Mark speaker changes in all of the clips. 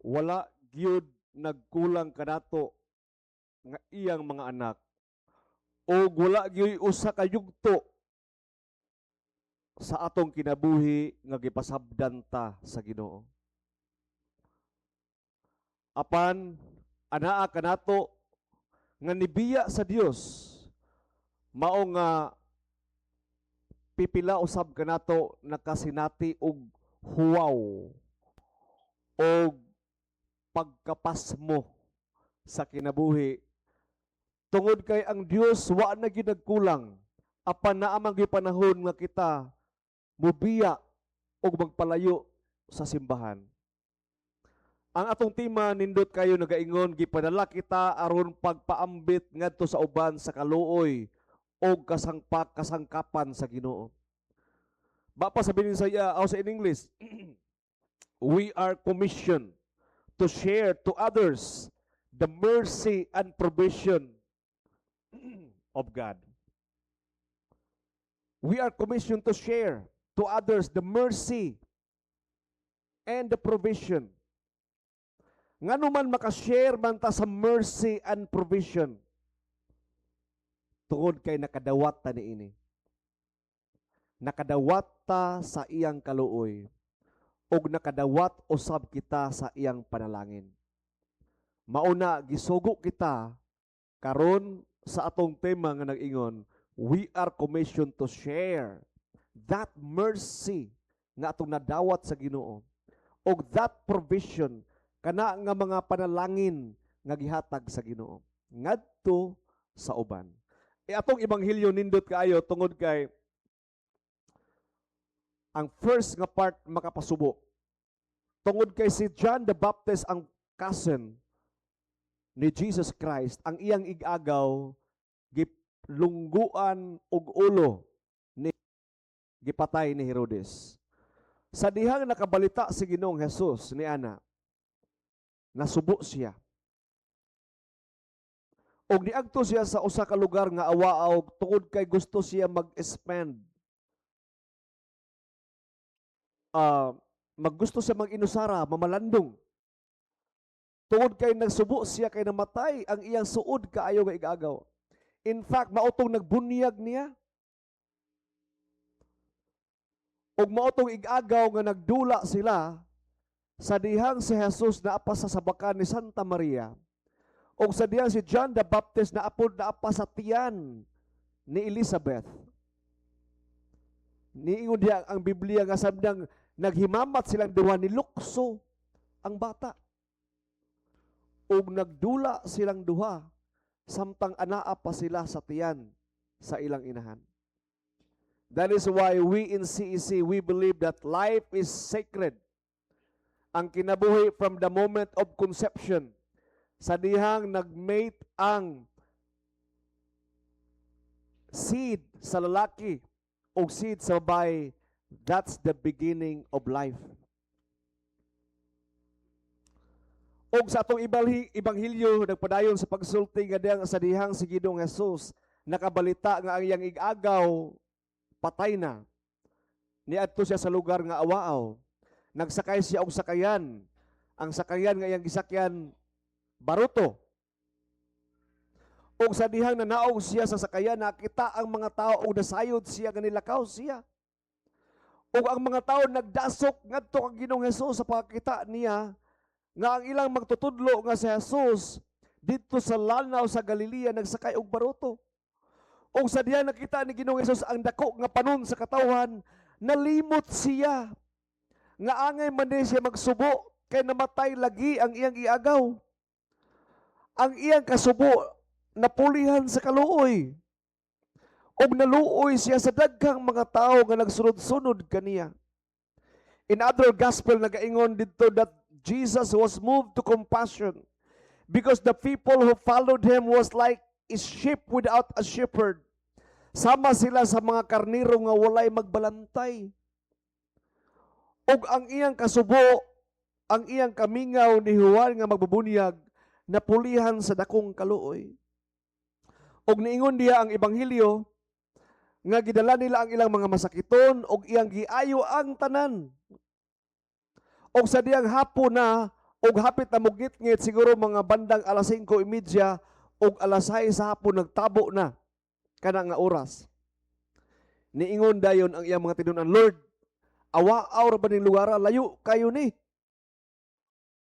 Speaker 1: wala gyud nagkulang kanato nga iyang mga anak o wala gyud usa ka yugto sa atong kinabuhi nga gipasabdan ta sa Ginoo. Apan anaa kanato nga nibiya sa Dios mao nga pipila usab kanato nakasinati og huwaw o pagkapasmo sa kinabuhi tungod kay ang Dios wa na gyud nagkulang apan naa man gyud panahon nga kita mubiya og magpalayo sa simbahan. Ang atong tema nindot kayo nagaingon gipadala kita aron pagpaambit ngadto sa uban sa kaluoy o kasangkapan sa Ginoo. Bapa sabihin sa iya sa in English, we are commissioned to share to others the mercy and provision of God. We are commissioned to share to others the mercy and the provision. Ngano man makashare man ta sa mercy and provision tungod kay nakadawat ta niini. Nakadawat ta sa iyang kaluoy ug nakadawat usab kita sa iyang panalangin. Mauna gisugo kita karon sa atong tema nga nag-ingon, we are commissioned to share that mercy nga atong nadawat sa Ginoo ug that provision kana nga mga panalangin nga gihatag sa Ginoo ngadto sa uban. Atong ibanghilyo nindot kaayo tungod kay ang first nga part makapasubo. Tungod kay si John the Baptist ang cousin ni Jesus Christ, ang iyang igagaw gilungguan og ulo ni gipatay ni Herodes. Sa dihang nakabalita si Ginoong Hesus ni ana, nasubo siya. Og niadto siya sa usa ka lugar nga awaaw tungod kay gusto siya mag-spend. Maggusto siya mag-inusara, mamalandong. Tungod kay nagsubo siya kay namatay ang iyang suod kaayo nga igagaw. In fact, mautong nagbunyag niya. Og mautong igagaw nga nagdula sila sa dihang si Jesus naapa sa sabakan ni Santa Maria. Og sa dihang si John the Baptist naapa sa tiyan ni Elizabeth. Niingon diya ang Biblia nga sabdang naghimamat silang duha ni lukso ang bata. Og nagdula silang duha samtang anaa pa sila sa tiyan sa ilang inahan. That is why we in CEC, we believe that life is sacred. Ang kinabuhi from the moment of conception, sa dihang nagmate ang seed sa lalaki o seed sa babae, that's the beginning of life. Og sa atong ibanghilyo nagpadayon sa pagsulti nga diyang sa dihang si Ginoong Hesus nakabalita nga ang iyang igagaw patay na. Niadto siya sa lugar nga awaaw. Nagsakay siya og sakayan. Ang sakayan nga iyang gisakyan baruto. Og sa dihang nanaog siya sa sakayan nakita ang mga tao og nasayod siya nga nilakaw siya. Og ang mga tao nagdasok ngadto kang Ginoong Hesus sa pagkita niya nga ang ilang magtutudlo nga si Jesus dito sa lanaw sa Galilea nagsakay og baruto. O sa diyan nakita ni Ginoong Hesus ang dako nga panon sa katawan, nalimot siya. Nga angay man din siya magsubo kay namatay lagi ang iyang iagaw. Ang iyang kasubo napulihan sa kaluoy. Og naluoy siya sa daghang mga tao nga nagsunod-sunod kaniya. In other gospel nagaingon dito that Jesus was moved to compassion because the people who followed him was like a sheep without a shepherd. Sama sila sa mga karniro nga walay magbalantay. Og ang iyang kasubo, ang iyang kamingaw ni Juan nga magbubunyag, napulihan sa dakong kaluoy. Og niingon diya ang Ebanghelyo, nga gidala nila ang ilang mga masakiton, og iyang giayo ang tanan. Og sa diyang hapon na, Og hapit na mugngit-ngit siguro mga bandang alas 5:30 og alas 6 sa hapon nagtabo na kana nga oras. Niingon dayon ang iyang mga tinunan, Lord, awaaw ra ba ning lugar, layo kayo ni.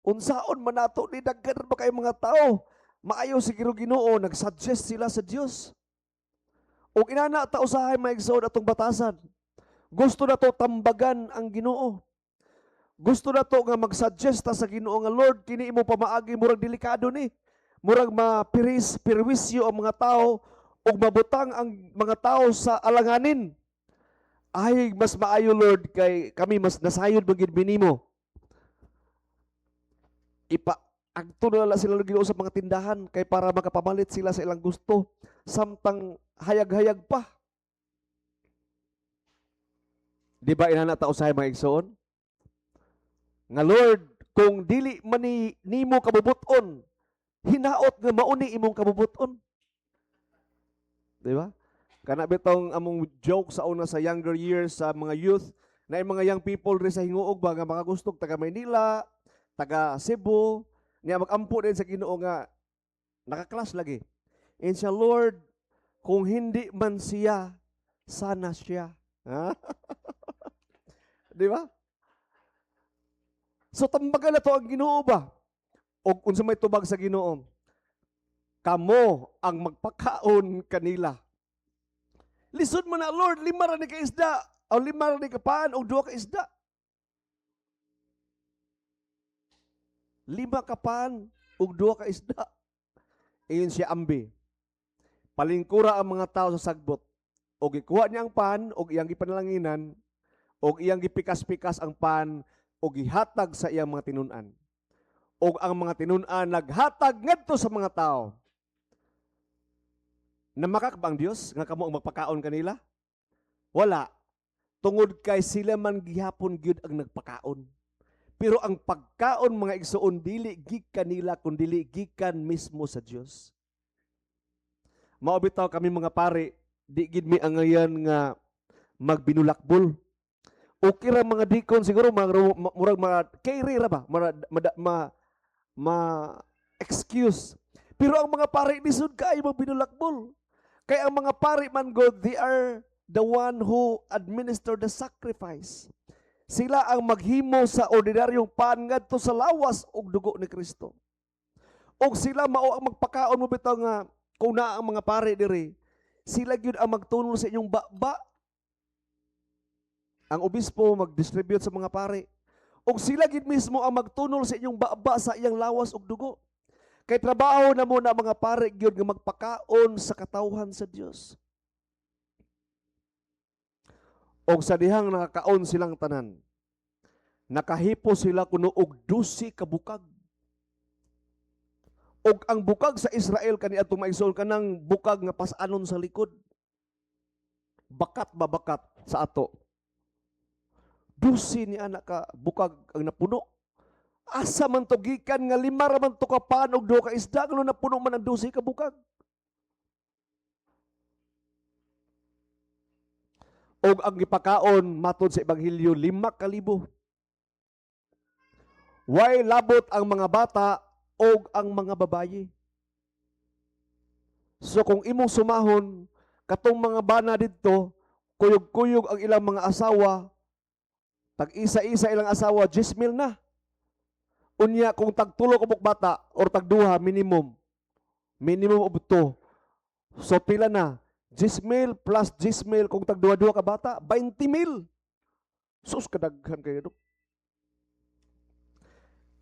Speaker 1: Unsaon man nato ni daghan ba kay mga tao? Maayo siguro Ginoo, nagsuggest sila sa Dios. Og inana ta usahay maigsoon atong batasan. Gusto na to tambagan ang Ginoo. Gusto na to nga mag-suggest ta sa Ginoo nga Lord, kini imo pamaagi murag delikado ni. Murag pirwisyo ang mga tao ug mabutang ang mga tao sa alanganin. Ay mas maayo Lord kay kami mas nasayod magid binimo. Agto na lang sila Ginoo sa mga tindahan kay para makapamalit sila sa ilang gusto samtang hayag-hayag pa. Di ba inana ta usahay mga igsoon? Nga Lord, kung dili man nimo kabubuton, hinaot nga mauni imong kabubuton. Di ba? Kana bitong among joke sa una sa younger years sa mga youth, na yung mga young people rin sa hinguog ba nga makagustog taga Maynila, taga Cebu, niya magampo din sa Ginoo nga nakaklas lagi. And siya, Lord, kung hindi man siya, sana siya. Ha? Di ba? So tambagan na to ang Ginoo ba? O unsa may tubag sa Ginoo? Kamo ang magpakaon kanila. Lisod man na Lord, 5 ra ni ka isda, o 5 ra ni ka paan, o 2 ka isda. 5 ka paan, o 2 ka isda. Iyon siya ambi. Palingkura ang mga tao sa sagbot. O gikuha niya ang pan, o iyang gipanalanginan, o iyang gipikas-pikas ang pan, o gihatag sa iyang mga tinunan. O ang mga tinunan naghatag ngadto sa mga tao. Namakak ba ang Dios nga kamo ang magpakaon kanila? Wala. Tungod kay sila man gihapon gyud ang nagpakaon. Pero ang pagkaon mga igsoon dili gikan nila kun dili gikan mismo sa Dios. Mao bitaw kami mga pare, di gid mi angayan nga magbinulakbol. Okay ra mga dikon siguro murag mga carry ra ba? Excuse. Pero ang mga pare lisod kaayo magbinulakbol. Kay ang mga pare man God, they are the one who administer the sacrifice. Sila ang maghimo sa ordinaryong pan ngadto sa lawas ug dugo ni Kristo. Og sila mao ang magpakaon mo bitaw nga kung naa ang mga pare diri, sila gyud ang magtunol sa inyong baba. Ang obispo mag-distribute sa mga pare. Og sila gid mismo ang magtunol sa inyong baba sa iyang lawas ug dugo. Kay trabaho na mo na mga pare gyud nga magpakaon sa katawhan sa Dios. Og sa dihang nakakaon silang tanan, nakahipo sila kuno og 12 ka bukag. Og ang bukag sa Israel kaniadtong maigsoon kanang bukag nga pas-anon sa likod. Bakat sa ato. 12 ni anak ka bukag ang napuno. Asa man to gikan nga 5 ra man to ka pan og 2 ka isda kuno napuno man ang 12 ka bukag. Og ang gipakaon matod sa ebanghelyo 5,000. Way labot ang mga bata og ang mga babayi. So kung imong sumahon katong mga bana didto, kuyog-kuyog ang ilang mga asawa, tag isa-isa ilang asawa, 10,000 na. Unya kung tag 3 ka bata or tag 2 minimum og 2. So pila na? 10,000 plus 10,000 kung tag 2 ka bata, 20,000. Sus kadaghan kayo.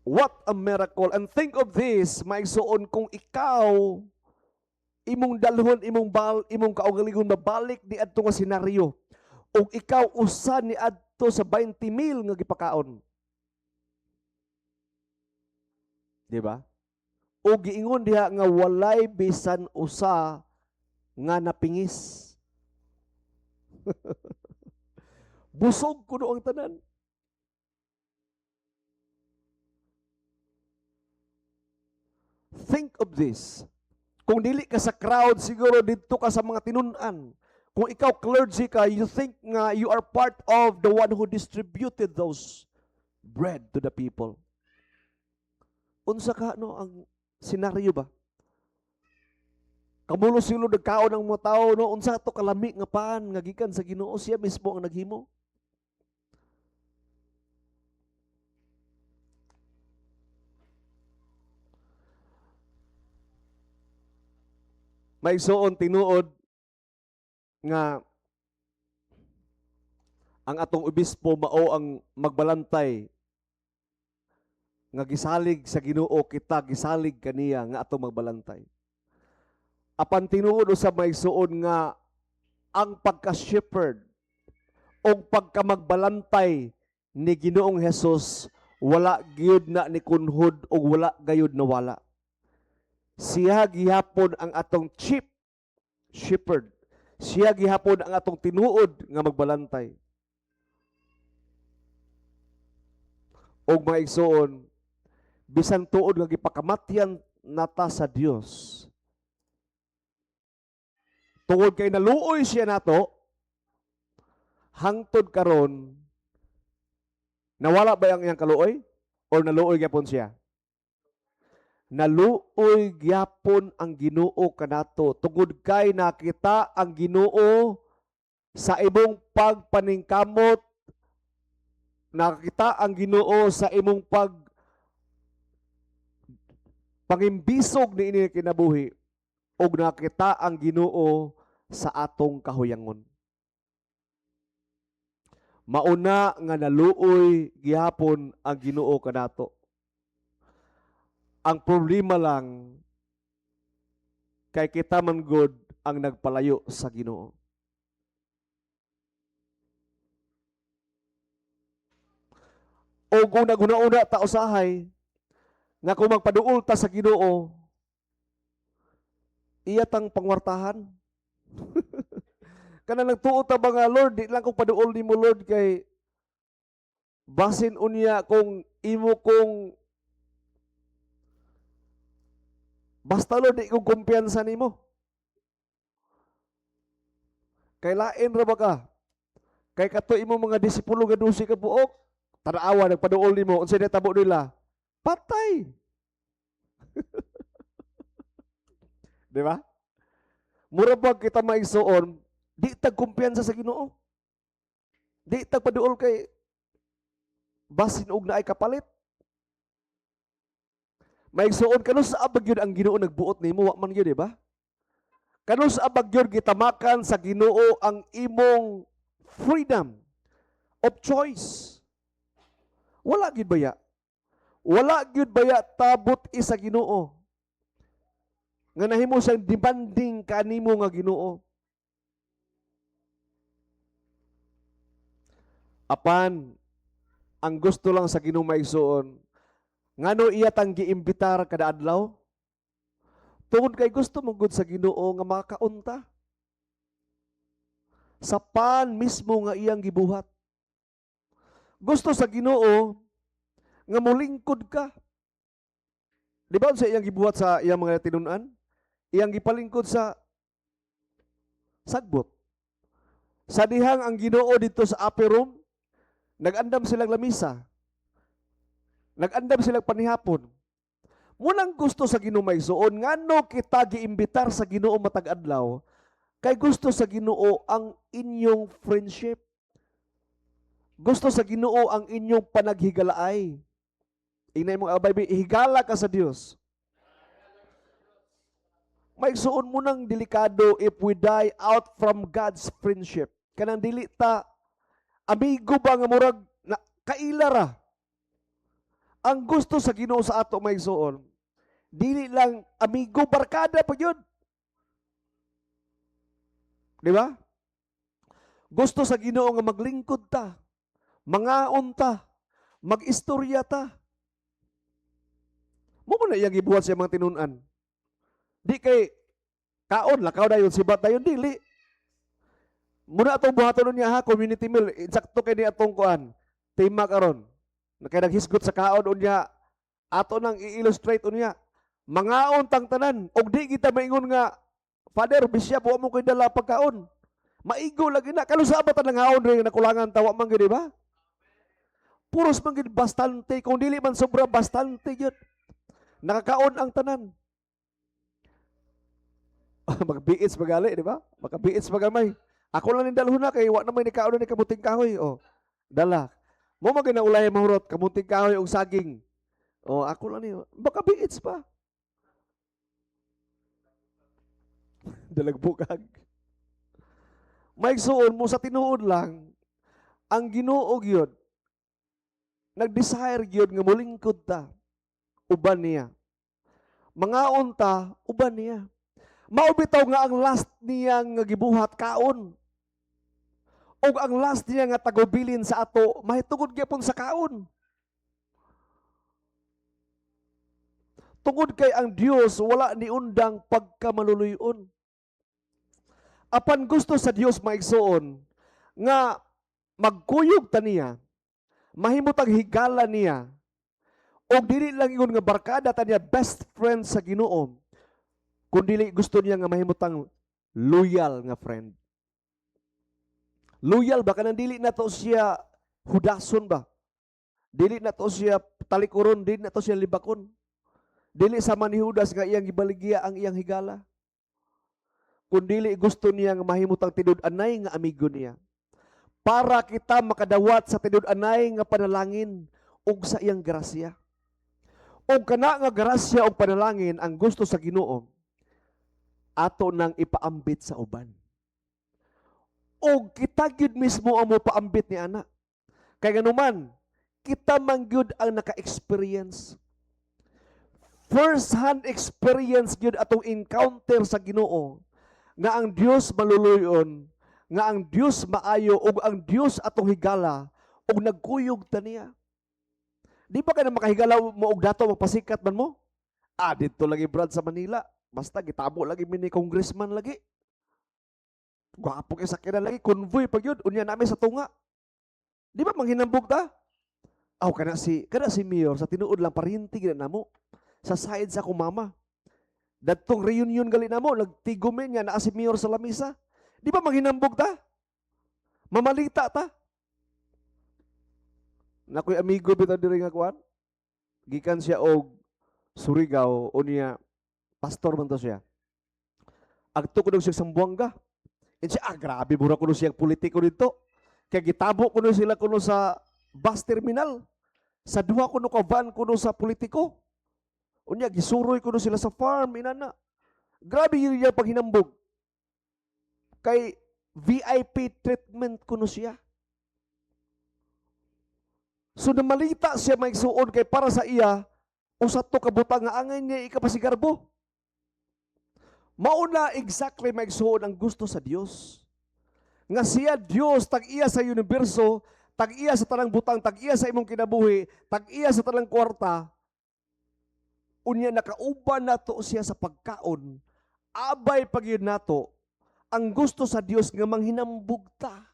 Speaker 1: What a miracle. And think of this, maigsoon kung ikaw imong dalhon imong kaugalingon mabalik ni adto nga senaryo. Ug ikaw usa ni adto sa 20,000 nga gipakaon. Di ba? O giingon diha nga walay bisan usa nga napingis. Busog kuno ang tanan. Think of this. Kung dili ka sa crowd, siguro dito ka sa mga tinunan. Kung ikaw clergy ka, you think nga you are part of the one who distributed those bread to the people. unsa ka no ang senaryo ba? Kamulo silo nagkaon ang mga tao no unsa to kalami nga paan nga gikan sa Ginoo, siya mismo ang naghimo. May suon tinuod nga ang atong obispo mao ang magbalantay nga gisalig sa Ginoo kita, gisalig kaniya nga atong magbalantay. Apan tinuod usab may suon nga ang pagka-shepherd o pagkamagbalantay ni Ginoong Hesus wala gyud na ni kunhod o wala gayud nawala. Siya gihapon ang atong chief shepherd. Siya gihapon ang atong tinuod nga magbalantay. Og maigsoon, bisan tuod nga gipakamatyan nata sa Dios. Tungod kay naluoy siya nato, hangtod karon nawala ba ang iyang kaluoy o naluoy gyapon siya? Naluoy gyapon ang Ginoo kanato tungod kay nakita ang Ginoo sa imong pagpaningkamot, nakita ang Ginoo sa imong pangimbisog ni ini kinabuhi, ug nakita ang Ginoo sa atong kahuyangon. Mauna nga naluoy gihapon ang Ginoo kanato. Ang problema lang kay kita man gud ang nagpalayo sa Ginoo. O kung naguna-una ta usahay nga kung magpaduol ta sa Ginoo, iya tang pangwartahan. Kana nagtuo ta ba nga Lord, di lang kong paduol nimo Lord kay basin unya kung imo kong basta Lord, di kong kumpiyansa nimo. Kay lain ra ba ka? Kay kato imo mga disipulo nga 12 ka buok, tanawa nagpaduol nimo, unsa na tabo nila? Patay. Di ba? Mura ba kita maigsuon, di tag kumpiyansa sa Ginoo. Di tag paduol kay basin og naay kapalit. Maigsuon kano sa abag yun ang Ginoo nagbuot nimo, wa man gyud, di ba? Kano sa abag yun gitamakan sa Ginoo ang imong freedom of choice. Wala gyud baya. Wala gyud baya tabot isa Ginoo. Nga nahimo siyang demanding kanimo nga Ginoo. Apan ang gusto lang sa Ginoo maigsuon, ngano iya tang giimbitar kada adlaw? Tungod kay gusto mo gud sa Ginoo nga makaunta. Sa pan mismo nga iyang gibuhat. Gusto sa Ginoo nga molingkod ka. Di ba sa iyang gibuhat sa iyang mga tinun-an? Iyang gipalingkod sa sagbot. Sa dihang ang Ginoo dito sa upper room, nag-andam silang lamisa. Nag-andam silang panihapon. Munang gusto sa Ginoo maigsuon, ngano kita giimbitar sa Ginoo matag adlaw, kay gusto sa Ginoo ang inyong friendship. Gusto sa Ginoo ang inyong panaghigalaay. Inay mong abay, ihigala ka sa Dios. Maigsuon mo nang delikado if we die out from God's friendship. Kanang dili ta amigo ba nga murag na kailara. Ang gusto sa Ginoo sa ato maigsuon, dili lang amigo barkada pa yun. Di ba? Gusto sa Ginoo nga maglingkod ta, mangaon ta, mag-istorya ta. Mo na iyang gibuhat sa mga tinun-an. Di kay kaon lakaw dayon sibat dayon dili. Muna atong buhaton niya ha community meal insakto kay ni atong kuan. Tema karon. Kay naghisgot sa kaon unya ato nang i-illustrate unya. Mangaon tang tanan og di kita maingon nga Father bisya buwa mo koy dala pagkaon. Maigo lagi na kalusaba ta nang haon rin nakulangan tawa man gyud di ba? Puros man gyud bastante kung dili man sobra bastante gyud. Nakakaon ang tanan. Magbiits magali, di ba? Makabiits magamay. Ako lang ni dalhon na kay wa na may nikaon ni kamuting kahoy. Oh, dala. Mo maginaulay mahurot kamuting kahoy og saging. Oh, ako lang ni. Makabiits pa. Dalagbukag. Maigsuon mo sa tinuod lang, ang Ginoo gyud nag-desire gyud nga molingkod ta uban niya. Mga unta uban niya. Maubitaw nga ang last niya nga gibuhat kaon. Og ang last niya nga tagubilin sa ato mahitungod gyapon sa kaon. Tungod kay ang Dios wala ni undang pagkamaluluyon. Apan gusto sa Dios maigsuon nga magkuyog ta niya, mahimot ang higala niya, o dili lang ingon nga barkada ta niya best friend sa Ginoo, kundi gusto niya nga mahimot ang loyal nga friend. Loyal ba? Kanang dili na to siya hudason ba? Dili na to siya talikuron, dili na to siya libakon. Dili sama ni Judas nga iyang gibaligya ang iyang higala. Kundili gusto niya nga mahimot ang tinud-anay nga amigo niya. Para kita makadawat sa tinud-anay nga panalangin ug sa iyang grasya. Og kana nga grasya ug panalangin ang gusto sa Ginoo ato nang ipaambit sa uban. Og kita gyud mismo ang mopaambit ni ana. Kay nganuman kita man gyud ang naka-experience. First hand experience gyud atong encounter sa Ginoo nga ang Dios maluluyon, nga ang Dios maayo, ug ang Dios atong higala, ug nagkuyog ta niya. Di ba ka na makahigala mo og dato magpasikat man mo? Dito lagi Brad sa Manila. Basta gitabo lagi mini congressman lagi. Gwapo kay sakyanan lagi, convoy pag yun, unya namin sa tunga. Di ba manghinambog ta? Kana si Mayor sa tinuod lang parinti gid namo sa side sa kumama. Datong reunion gali na mo, nagtigumin niya na si Mayor sa lamisa. Di ba maghinambog ta? Mamalita ta? Nakoy amigo bitaw diri nga kuan. Gikan siya og Surigao o niya pastor man to siya. Agto ko siya sa Buanga. And siya, grabe mura ko siya politiko dito. Kaya gitabo ko sila kuno sa bus terminal. Sa duha kuno ka van kuno sa politiko. Unya gisuroy kuno sila sa farm inana. Grabe yun yung paghinambog. Kay VIP treatment kuno siya. So namalita siya maigsuon kay para sa iya usa to kabutang nga angay niya ikapasigarbo. Mauna exactly maigsuon ang gusto sa Dios. Nga siya Dios tag-iya sa universo, tag-iya sa tanang butang, tag-iya sa imong kinabuhi, tag-iya sa tanang kwarta. Unya nakauban nato siya sa pagkaon, abay pagyud nato ang gusto sa Dios nga manghinambog ta.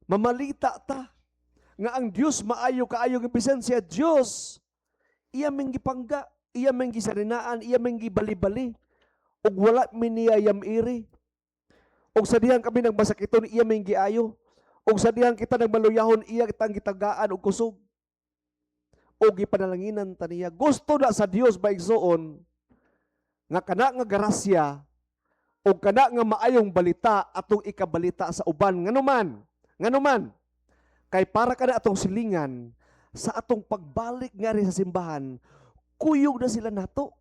Speaker 1: Mamalita ta nga ang Dios maayo kaayo nga bisan siya Dios. Iya ming gipangga, iya ming gisarinaan, iya ming gibali-bali. Ug wala miniyayam iri. Ug sa dihang kami nagmasakiton, iya ming giayo. Ug sa dihang kita nagmaluyahon, iya kitang gitagaan og kusog. O gipanalanginan ta niya. Gusto na sa Dios maigsuon nga kana nga garasya o kana nga maayong balita atong ikabalita sa uban nganuman kay para kada atong silingan sa atong pagbalik nga rin sa simbahan kuyog na sila nato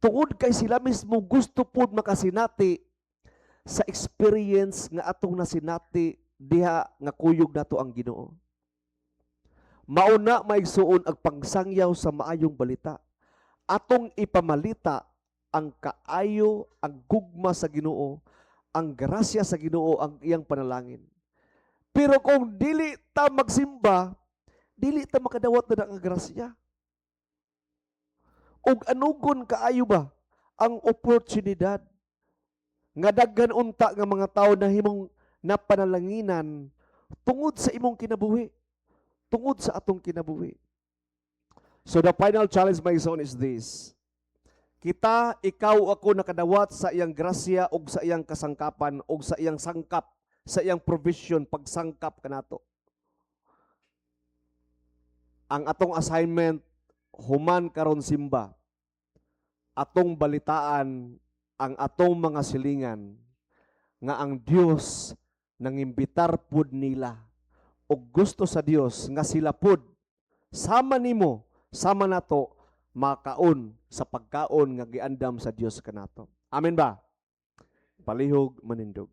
Speaker 1: tungod kay sila mismo gusto pud makasinati sa experience nga atong nasinati diha nga kuyog nato ang Ginoo. Mauna maigsuon ang pagsangyaw sa maayong balita. Atong ipamalita ang kaayo, ang gugma sa Ginoo, ang grasya sa Ginoo, ang iyang panalangin. Pero kung dili ta magsimba, dili ta makadawat na ang grasya. Ug anugon kaayo ba ang oportunidad nga daghan unta nga mga tao na himong napanalanginan tungod sa imong kinabuhi. Tungod sa atong kinabuhi. So the final challenge my son is this. Kita, ikaw, ako nakadawat sa iyang grasya o sa iyang kasangkapan o sa iyang sangkap, sa iyang provision, pagsangkap kanato. Ang atong assignment, human karon simba, atong balitaan ang atong mga silingan nga ang Dios nangimbitar pud nila ug gusto sa Dios nga sila pud sama nimo, sama nato makaon sa pagkaon nga giandam sa Dios kanato. Amen ba? Palihog manindog.